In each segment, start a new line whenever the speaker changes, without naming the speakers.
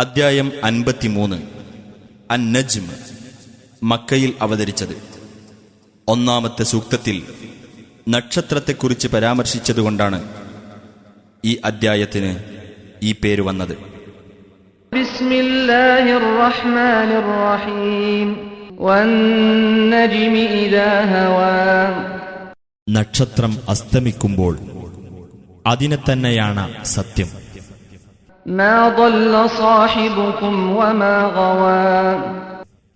അദ്ധ്യായം 53 അൻ-നജ്ം. മക്കയിൽ അവതരിച്ചത്. ഒന്നാമത്തെ സൂക്തത്തിൽ നക്ഷത്രത്തെക്കുറിച്ച് പരാമർശിച്ചതുകൊണ്ടാണ് ഈ അദ്ധ്യായത്തിന് ഈ പേര് വന്നത്.
ബിസ്മില്ലാഹിർ റഹ്മാനിർ റഹീം വൻ-നജ്മി ഇദാ ഹവാ.
നക്ഷത്രം അസ്തമിക്കുമ്പോൾ അതിനെ തന്നെയാണ് സത്യം.
മാ ضل صاحبكم وما غوى.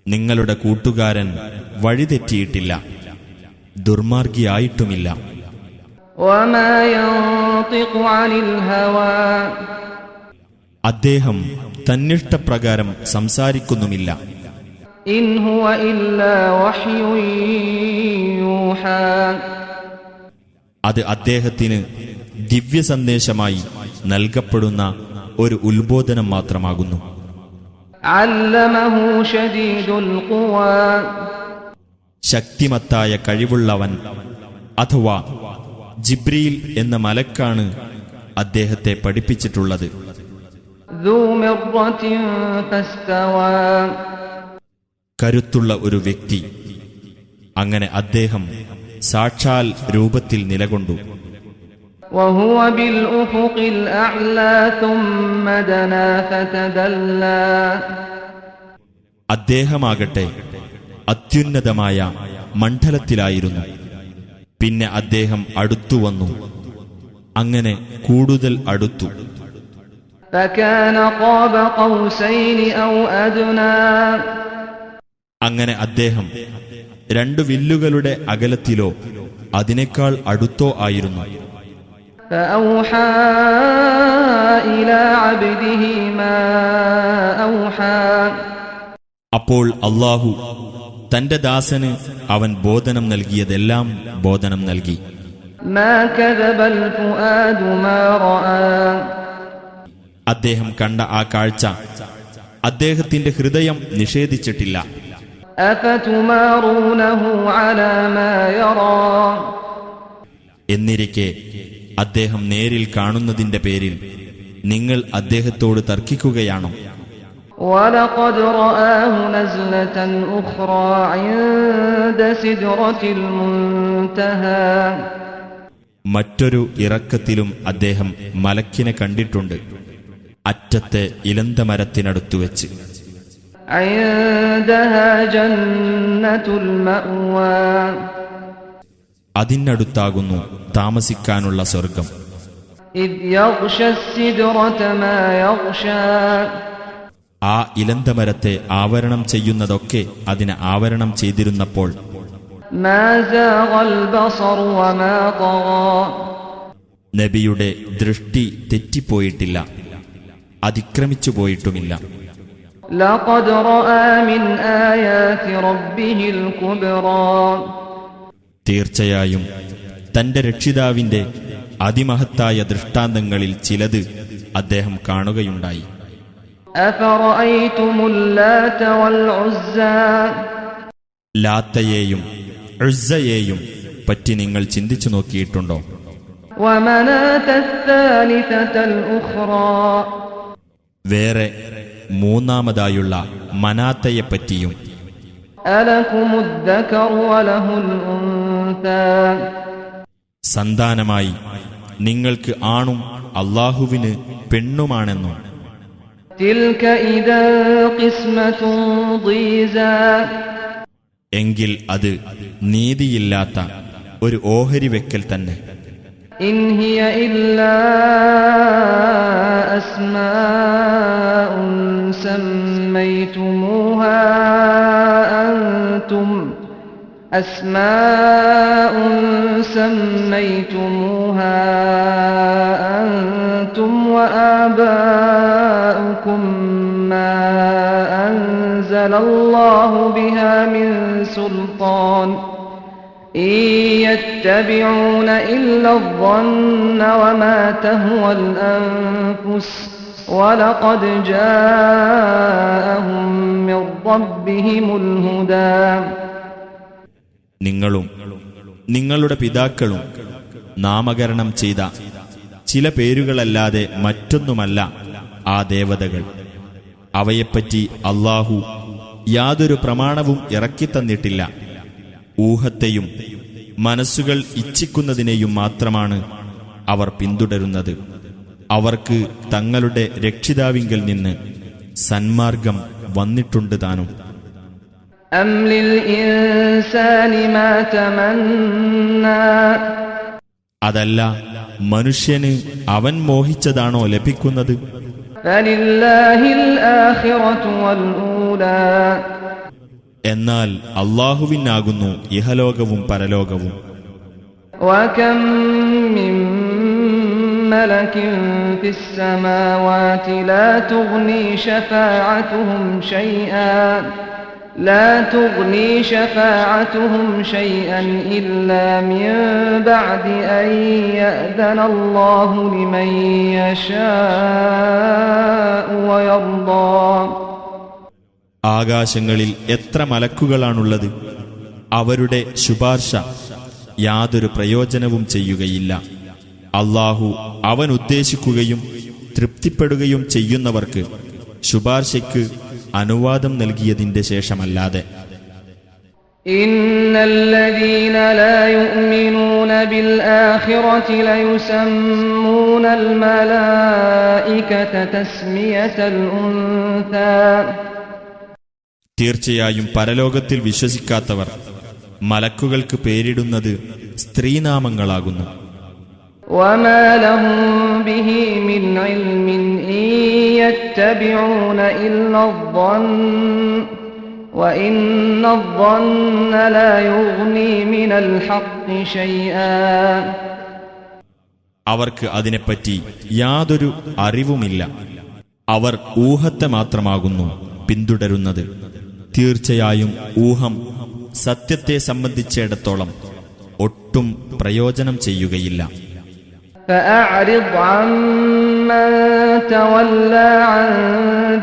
നിങ്ങളുടെ കൂട്ടുകാരൻ വഴിതെറ്റിയിട്ടില്ല, ദുർമാർഗിയായിട്ടുമില്ല.
വമാ യൻതിഖു അനിൽ ഹവാ.
അദ്ദേഹം തന്നിഷ്ടപ്രകാരം സംസാരിക്കുന്നുമില്ല.
ഇൻ ഹുവ ഇല്ലാ വഹ്യുൻ യൂഹാ.
അത് അദ്ദേഹത്തിന് ദിവ്യ സന്ദേശമായി നൽകപ്പെടുന്ന ഒരു ഉത്ബോധനം മാത്രമാകുന്നു.
അല്ലമഹു ശദീദുൽ ഖുവാ.
ശക്തിമത്തായ കഴിവുള്ളവൻ അഥവാ ജിബ്രീൽ എന്ന മലക്കാണ് അദ്ദേഹത്തെ പഠിപ്പിച്ചിട്ടുള്ളത്.
ദൂ മിർറത്തിൻ ഫസ്തവാ.
കരുത്തുള്ള ഒരു വ്യക്തി. അങ്ങനെ അദ്ദേഹം സാക്ഷാൽ രൂപത്തിൽ നിലകൊണ്ടു.
وهو بالأفق الأعلى ثم دنا فتدلى.
അദ്ദേഹമാകട്ടെ അത്യുന്നതമായ മണ്ഡലത്തിലായിരുന്നു. പിന്നെ അദ്ദേഹം അടുത്തുവന്നു, അങ്ങനെ കൂടുതൽ അടുത്തു.
فكان قاب قوسين أو أدنى.
അങ്ങനെ അദ്ദേഹം രണ്ടു വില്ലുകളുടെ അകലത്തിലോ അതിനേക്കാൾ അടുത്തോ ആയിരുന്നു.
فأوحى إلى عبده ما أوحى.
അപ്പോൾ അല്ലാഹു തന്റെ ദാസന് അവൻ ബോധനം നൽകിയതെല്ലാം ബോധനം നൽകി.
ما كذب الفؤاد ما رأى.
അദ്ദേഹം കണ്ട ആ കാഴ്ച അദ്ദേഹത്തിന്റെ ഹൃദയം നിഷേധിച്ചിട്ടില്ല.
أفتمارونه على ما يرى.
എന്നിരിക്കെ അദ്ദേഹം നേരിൽ കാണുന്നതിന്റെ പേരിൽ നിങ്ങൾ അദ്ദേഹത്തോട് തർക്കിക്കുകയാണോ?
وَلَقَدْ رَآهُ نَزْلَةً أُخْرَى عِندَ سِدْرَةِ الْمُنْتَهَى.
മറ്റൊരു ഇറക്കത്തിലും അദ്ദേഹം മലക്കിനെ കണ്ടിട്ടുണ്ട്, അറ്റത്തെ ഇലന്തമരത്തിനടുത്തുവെച്ച്.
عِندَهَا جَنَّةُ الْمَأْوَى.
അതിനടുത്താകുന്നു താമസിക്കാനുള്ള സ്വർഗം.
إِذْ يَغْشَى السِّدْرَةَ مَا يَغْشَى.
ആ ഇലന്തമരത്തെ ആവരണം ചെയ്യുന്നതൊക്കെ അതിനെ ആവരണം ചെയ്തിരുന്നപ്പോൾ
مَا زَاغَ الْبَصَرُ وَمَا طَغَى.
നബിയുടെ ദൃഷ്ടി തെറ്റിപ്പോയിട്ടില്ല, അതിക്രമിച്ചു പോയിട്ടുമില്ല.
لَقَدْ رَأَى مِنْ آيَاتِ رَبِّهِ الْكُبْرَى.
തീർച്ചയായും തന്റെ രക്ഷിതാവിന്റെ അതിമഹത്തായ ദൃഷ്ടാന്തങ്ങളിൽ ചിലത് അദ്ദേഹം കാണുകയുണ്ടായി.
أَفَرَأَيْتُمُ اللَّاتَ وَالْعُزَّى.
ലാത്തയെയും ഉസ്സയെയും പറ്റി നിങ്ങൾ ചിന്തിച്ചു നോക്കിയിട്ടുണ്ടോ?
وَمَنَاةَ الثَّالِثَةَ الْأُخْرَى.
വേറെ മൂന്നാമതായുള്ള മനാത്തയെപ്പറ്റിയും.
أَلَكُمُ الذَّكَرُ وَلَهُ الْأُنثَى.
സന്താനമായി നിങ്ങൾക്ക് ആണും അല്ലാഹുവിന് പെണ്ണുമാണെന്നോ?
تِلْكَ إِذًا قِسْمَةٌ ضِيزَى.
എങ്കിൽ അത് നീതിയില്ലാത്ത ഒരു ഓഹരി വെക്കൽ തന്നെ.
إِنْ هِيَ إِلَّا أَسْمَاءٌ سَمَّيْتُمُوهَا أنتم وآباؤكم ما أنزل الله بها من سلطان إن يتبعون إلا الظن وما تهوى الأنفس وَلَقَدْ جَاءَهُم مِّن رَّبِّهِمُ الْهُدَى.
നിങ്ങളും നിങ്ങളുടെ പിതാക്കളും നാമകരണം ചെയ്ത ചില പേരുകളല്ലാതെ മറ്റൊന്നുമല്ല ആ ദേവതകൾ. അവയെപ്പറ്റി അല്ലാഹു യാതൊരു പ്രമാണവും ഇറക്കിത്തന്നിട്ടില്ല. ഊഹത്തെയും മനസ്സുകൾ ഇച്ഛിക്കുന്നതിനെയും മാത്രമാണ് അവർ പിന്തുടരുന്നത്. അവർക്ക് തങ്ങളുടെ രക്ഷിതാവിങ്കൽ നിന്ന് സന്മാർഗം വന്നിട്ടുണ്ട് താനും.
أم للإنسان ما تمنى
അതല്ല, മനുഷ്യന് അവൻ മോഹിച്ചതാണോ ലഭിക്കുന്നത്?
فلله الآخرة والأولى
എന്നാൽ അല്ലാഹുവിനാകുന്നു ഇഹലോകവും പരലോകവും.
وكم من ملك في السماوات لا تغني شفاعتهم شيئا إلا من بعد أن يأذن الله لمن يشاء ويرضى.
ആകാശങ്ങളിൽ എത്ര മലക്കുകളാണുള്ളത്? അവരുടെ ശുപാർശ യാതൊരു പ്രയോജനവും ചെയ്യുകയില്ല. അല്ലാഹു അവൻ ഉദ്ദേശിക്കുകയും തൃപ്തിപ്പെടുകയും ചെയ്യുന്നവർക്ക് ശുപാർശയ്ക്ക് അനുവാദം നൽകിയതിന്റെ ശേഷമല്ലാതെ.
ഇന്നല്ലദീന ലാ യുഅ്മിനൂന ബിൽ ആഖിറതി ലയുസമ്മൂനൽ മലായികത തസ്മിയതൽ ഉൻസാ.
തീർച്ചയായും പരലോകത്തിൽ വിശ്വസിക്കാത്തവർ മലക്കുകൾക്ക് പേരിടുന്നത് സ്ത്രീനാമങ്ങളാകുന്നു.
വമാ ലഹും ബിഹി മിൻ ഇൽമിൻ യത്തബിഊന ഇല്ലദ്ദന്ന വഇന്നദ്ദന്ന ലാ യുഗ്നി മിനൽ ഹഖ് ശൈആ.
അവർക്ക് അതിനെപ്പറ്റി യാതൊരു അറിവുമില്ല. അവർ ഊഹത്തെ മാത്രമാകുന്നു പിന്തുടരുന്നത്. തീർച്ചയായും ഊഹം സത്യത്തെ സംബന്ധിച്ചിടത്തോളം ഒട്ടും പ്രയോജനം ചെയ്യുകയില്ല.
فأعرض عمن تولى عن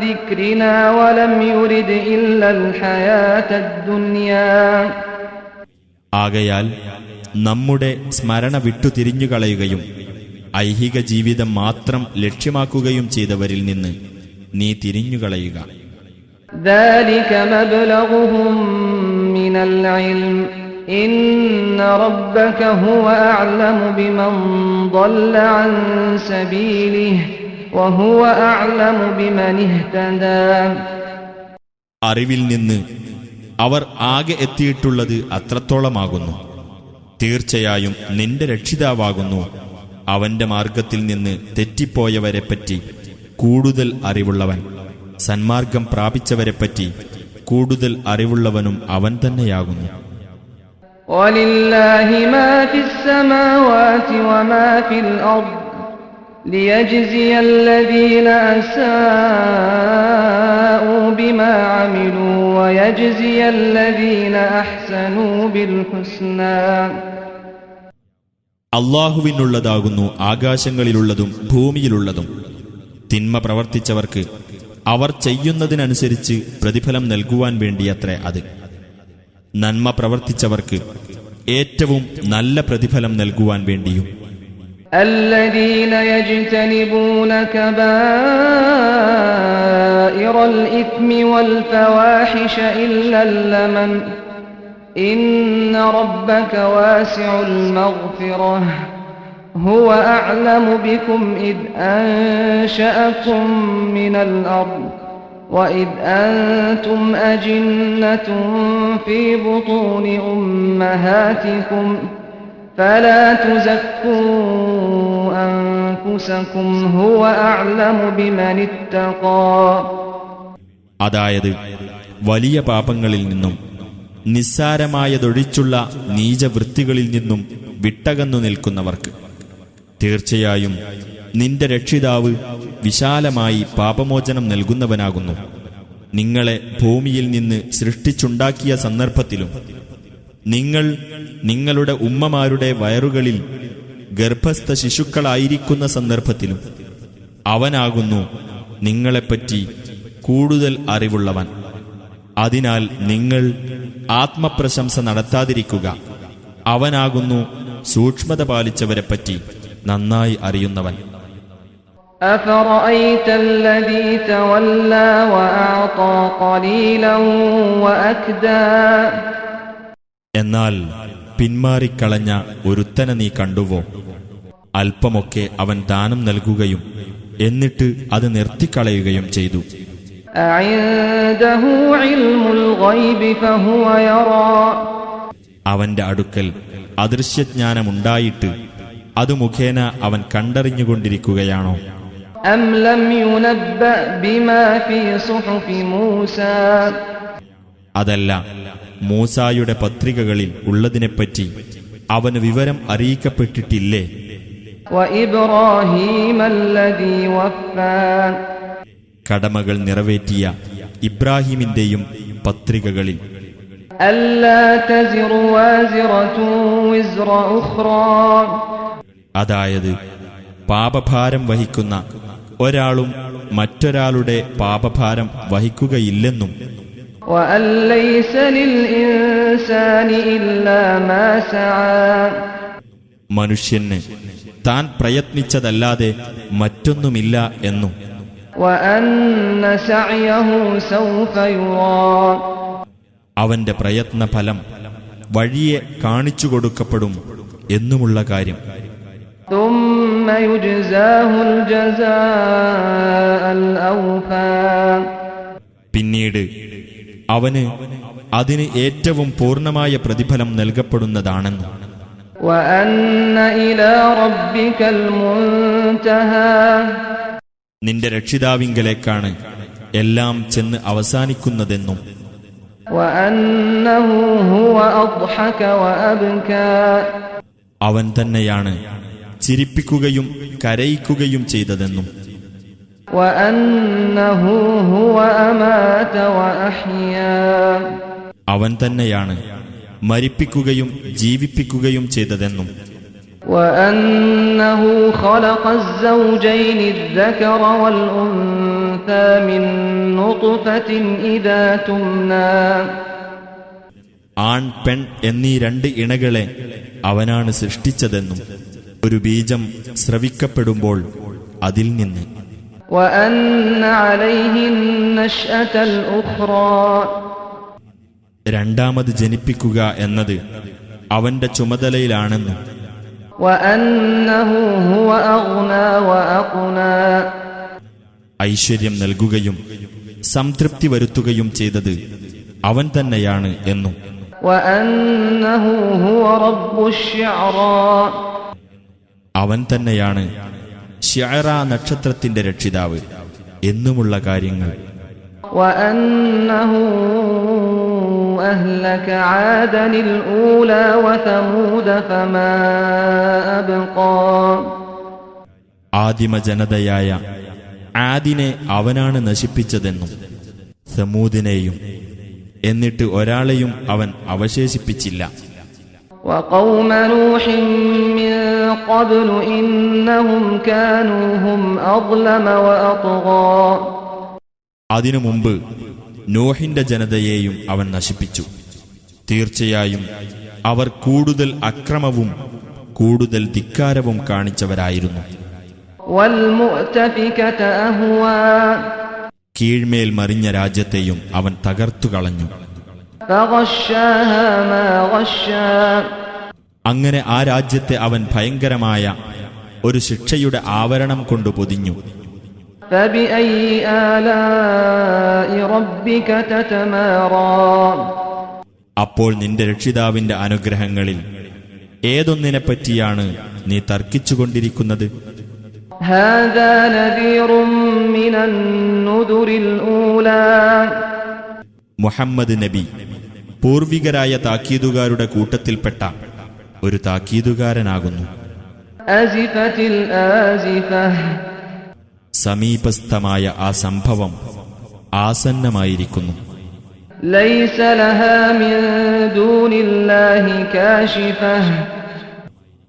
ذكرنا ولم يرد إلا الحياة الدنيا.
ആകയാൽ നമ്മുടെ സ്മരണ വിട്ടുതിരിഞ്ഞുകളയുകയും ഐഹിക ജീവിതം മാത്രം ലക്ഷ്യമാക്കുകയും ചെയ്തവരിൽ നിന്ന് നീ തിരിഞ്ഞുകളയുക.
ذلك مبلغهم من العلم إن ربك هو أعلم بمن ضل عن سبيله وهو أعلم بمن اهتدى.
അറിവിൽ നിന്ന് അവർ ആകെ എത്തിയിട്ടുള്ളത് അത്രത്തോളമാകുന്നു. തീർച്ചയായും നിന്റെ രക്ഷിതാവാകുന്നു അവന്റെ മാർഗത്തിൽ നിന്ന് തെറ്റിപ്പോയവരെപ്പറ്റി കൂടുതൽ അറിവുള്ളവൻ. സന്മാർഗം പ്രാപിച്ചവരെപ്പറ്റി കൂടുതൽ അറിവുള്ളവനും അവൻ തന്നെയാകുന്നു.
وَلِلَّهِ مَا فِي السَّمَاوَاتِ وَمَا فِي الْأَرْضِ لِيَجْزِيَ الَّذِينَ أَسَاءُوا بِمَا عَمِلُوا وَيَجْزِيَ الَّذِينَ أَحْسَنُوا بِالْحُسْنَى.
അല്ലാഹുവിനുള്ളതാകുന്നു ആകാശങ്ങളിലുള്ളതും ഭൂമിയിലുള്ളതും. തിന്മ പ്രവർത്തിച്ചവർക്ക് അവർ ചെയ്യുന്നതിനനുസരിച്ച് പ്രതിഫലം നൽകുവാൻ വേണ്ടിയത്രേ അത്. നന്മ പ്രവർത്തിച്ചവർക്ക് ഏറ്റവും നല്ല പ്രതിഫലം നൽകുവാൻ വേണ്ടിയും.
الذين يجتنبون كبائر الإثم والفواحش إلا اللمم إن ربك واسع المغفرة هو أعلم بكم إذ أنشأكم من الأرض وإذ أنتم أجنة في بطون أمهاتكم فلا تزكوا أنفسكم هو أعلم بمن اتقى.
അതായത് വലിയ പാപങ്ങളിൽ നിന്നും നിസ്സാരമായതൊഴിച്ചുള്ള നീചവൃത്തികളിൽ നിന്നും വിട്ടകന്നു നിൽക്കുന്നവർക്ക് തീർച്ചയായും നിന്റെ രക്ഷിതാവ് വിശാലമായി പാപമോചനം നൽകുന്നവനാകുന്നു. നിങ്ങളെ ഭൂമിയിൽ നിന്ന് സൃഷ്ടിച്ചുണ്ടാക്കിയ സന്ദർഭത്തിലും നിങ്ങൾ നിങ്ങളുടെ ഉമ്മമാരുടെ വയറുകളിൽ ഗർഭസ്ഥ ശിശുക്കളായിരിക്കുന്ന സന്ദർഭത്തിലും അവനാകുന്നു നിങ്ങളെപ്പറ്റി കൂടുതൽ അറിവുള്ളവൻ. അതിനാൽ നിങ്ങൾ ആത്മപ്രശംസ നടത്താതിരിക്കുക. അവനാകുന്നു സൂക്ഷ്മത പാലിച്ചവരെപ്പറ്റി നന്നായി അറിയുന്നവൻ.
أفرأيت الذي تولى وأعطى قليلا وأكدى
എന്നാൽ പിന്മാറിക്കളഞ്ഞ ഒരുത്തനെ നീ കണ്ടുവോ? അല്പമൊക്കെ അവൻ ദാനം നൽകുകയും എന്നിട്ട് അത് നിർത്തിക്കളയുകയും ചെയ്തു.
أعنده علم الغيب فهو يرى
അവന്റെ അടുക്കൽ അദൃശ്യജ്ഞാനമുണ്ടായിട്ട് അത് മുഖേന അവൻ കണ്ടറിഞ്ഞുകൊണ്ടിരിക്കുകയാണോ?
أم لم ينبأ بما في صحف موسى
അതല്ല, മൂസായുടെ പത്രികകളിൽ ഉള്ളതിനെപ്പറ്റി അവന് വിവരം അറിയിക്കപ്പെട്ടിട്ടില്ലേ?
وإبراهيم الذي وفى
കടമകൾ നിറവേറ്റിയ ഇബ്രാഹിമിന്റെയും പത്രികകളിൽ
ألا تزر وازرة وزر أخرى
അതായത് പാപഭാരം വഹിക്കുന്ന ഒരാളും മറ്റൊരാളുടെ പാപഭാരം വഹിക്കുകയില്ലെന്നും
وأن ليس للإنسان إلا ما سعى
മനുഷ്യന് താൻ പ്രയത്നിച്ചതല്ലാതെ മറ്റൊന്നുമില്ല എന്നും
وأن سعيه سوف يرى
അവന്റെ പ്രയത്നഫലം വഴിയെ കാണിച്ചു കൊടുക്കപ്പെടും എന്നുമുള്ള കാര്യം.
ثم يجزاه الجزاء الأوفى
പിന്നീട് അവന് അതിന് ഏറ്റവും പൂർണ്ണമായ പ്രതിഫലം നൽകപ്പെടുന്നതാണെന്നും
وأن إلى ربك المنتهى
നിന്റെ രക്ഷിതാവിങ്കലേക്കാണ് എല്ലാം ചെന്ന് അവസാനിക്കുന്നതെന്നും
وأنه هو أضحك وأبكى
അവൻ തന്നെയാണ് ചിരിപ്പിക്കുകയും കരയിക്കുകയും ചെയ്തതെന്നും
وأنه هو أمات وأحيا
അവൻ തന്നെയാണ് മരിപ്പിക്കുകയും ജീവിപ്പിക്കുകയും ചെയ്തതെന്നും
وأنه خلق الزوجين الذكر والأنثى من نطفة إذا تمنى
ആൺ പെൺ എന്നീ രണ്ട് ഇണകളെ അവനാണ് സൃഷ്ടിച്ചതെന്നും ഒരു ബീജം സ്രവിക്കപ്പെടുമ്പോൾ അതിൽ നിന്ന്
وأن عليه النشأة الأخرى
രണ്ടാമത് ജനിപ്പിക്കുക എന്നത് അവന്റെ ചുമതലയിലാണെന്നും
وأنه هو أغنى وأقنى
ഐശ്വര്യം നൽകുകയും സംതൃപ്തി വരുത്തുകയും ചെയ്തത് അവൻ തന്നെയാണ് എന്നും
وأنه هو رب الشعرى
അവൻ തന്നെയാണ് ശിഅറ നക്ഷത്രത്തിന്റെ രക്ഷിതാവ് എന്നുമുള്ള കാര്യങ്ങൾ.
وأنه أهلك عادا الأولى وثمود فما أبقى
ആദിമ ജനതയായ ആദിനെ അവനാണ് നശിപ്പിച്ചതെന്നും സമൂദിനെയും എന്നിട്ട് ഒരാളെയും അവൻ അവശേഷിപ്പിച്ചില്ല.
وقوم نوح من قبل إنهم كانوا هم أظلم وأطغى
അതിനു മുമ്പ് നോഹിന്റെ ജനതയെയും അവൻ നശിപ്പിച്ചു. തീർച്ചയായും അവർ കൂടുതൽ അക്രമവും കൂടുതൽ ധിക്കാരവും കാണിച്ചവരായിരുന്നു.
والمؤتفكة أهوى
കീഴ്മേൽ മറിഞ്ഞ രാജ്യത്തെയും അവൻ തകർത്തുകളഞ്ഞു.
فغشاها ما غشا
അങ്ങനെ ആ രാജ്യത്തെ അവൻ ഭയങ്കരമായ ഒരു ശിക്ഷയുടെ ആവരണം കൊണ്ട് പൊതിഞ്ഞു.
فبأي آلاء ربك تتمارى
അപ്പോൾ നിന്റെ രക്ഷിതാവിന്റെ അനുഗ്രഹങ്ങളിൽ ഏതൊന്നിനെപ്പറ്റിയാണ് നീ തർക്കിച്ചുകൊണ്ടിരിക്കുന്നത്?
هذا نذير من النذر الأولى
മുഹമ്മദ് നബി പൂർവികരായ താക്കീതുകാരുടെ കൂട്ടത്തിൽപ്പെട്ട ഒരു താക്കീതുകാരനാകുന്നു.
أزفت الآزفة
സമീപസ്ഥമായ ആ സംഭവം ആസന്നമായിരിക്കുന്നു.
ليس لها من دون الله كاشفة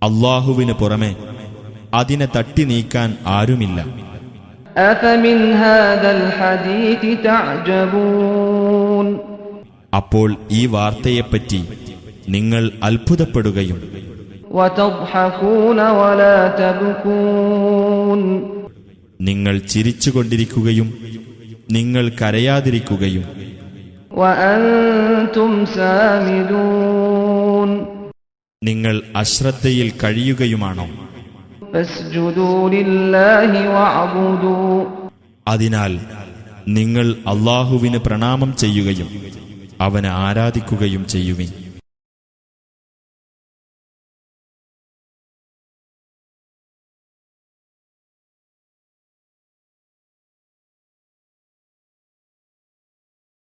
അല്ലാഹുവിന് പുറമെ അതിനെ തട്ടി നീക്കാൻ ആരുമില്ല.
أفمن هذا الحديث تعجبون
അപ്പോൾ ഈ വാർത്തയെപ്പറ്റി നിങ്ങൾ നിങ്ങൾ ചിരിച്ചുകൊണ്ടിരിക്കുകയും നിങ്ങൾ കരയാതിരിക്കുകയും
وأنتم سامدون
നിങ്ങൾ അശ്രദ്ധയിൽ കഴിയുകയുമാണോ?
فاسجدوا لله واعبدوا
അതിനാൽ നിങ്ങൾ അല്ലാഹുവിന് പ്രണാമം ചെയ്യുകയും അവനെ ആരാധിക്കുകയും ചെയ്യുവിൻ.